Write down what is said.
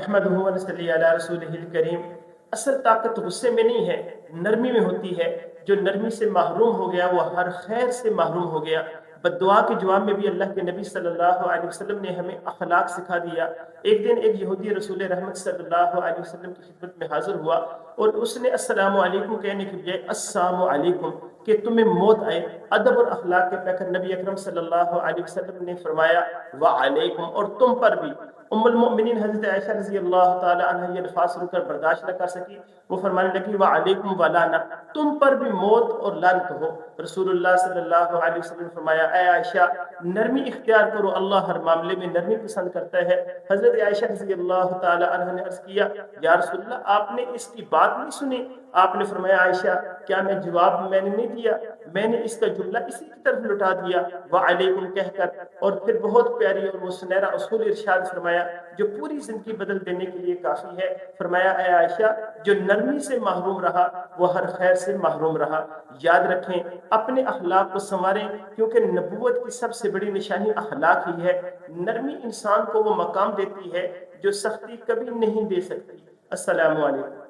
نحمدہ و نصلی علی رسولہ الکریم۔ اصل طاقت غصے میں نہیں ہے، نرمی میں ہوتی ہے۔ جو نرمی سے محروم ہو گیا وہ ہر خیر سے محروم ہو گیا۔ بد دعا کے جواب میں بھی اللہ کے نبی صلی اللہ علیہ وسلم نے ہمیں اخلاق سکھا دیا۔ ایک دن ایک یہودی رسول رحمت صلی اللہ علیہ وسلم کی خدمت میں حاضر ہوا اور اس نے السلام علیکم کہنے کی بجائے السلام علیکم کہ تمہیں موت آئے۔ ادب اور اخلاق کے پیکر نبی اکرم صلی اللہ علیہ وسلم نے فرمایا وعلیکم، اور تم پر بھی۔ ام المؤمنین حضرت عائشہ رضی اللہ تعالی عنہ یہ الفاظ سن کر برداشت نہ کر سکی، وہ فرمانے لگی وعلیکم ولانا، تم پر بھی موت اور لعنت ہو۔ رسول اللہ صلی اللہ علیہ وسلم نے فرمایا اے عائشہ نرمی اختیار کرو، اللہ ہر معاملے میں نرمی پسند کرتا ہے۔ حضرت عائشہ رضی اللہ تعالی عنہ نے عرض کیا یا رسول اللہ آپ نے اس کی بات نہیں سنی؟ آپ نے فرمایا عائشہ کیا میں جواب میں نے نہیں دیا، میں نے اس کا جملہ اسی کی طرف لٹا دیا وعلیکم کہہ کر، اور پھر بہت پیاری اور وہ سنہرا اصول ارشاد فرمایا جو پوری زندگی بدل دینے کے لیے کافی ہے۔ فرمایا اے عائشہ جو نرمی سے محروم رہا وہ ہر خیر سے محروم رہا۔ یاد رکھیں اپنے اخلاق کو سنواریں، کیونکہ نبوت کی سب سے بڑی نشانی اخلاق ہی ہے۔ نرمی انسان کو وہ مقام دیتی ہے جو سختی کبھی نہیں دے سکتی۔ السلام علیکم۔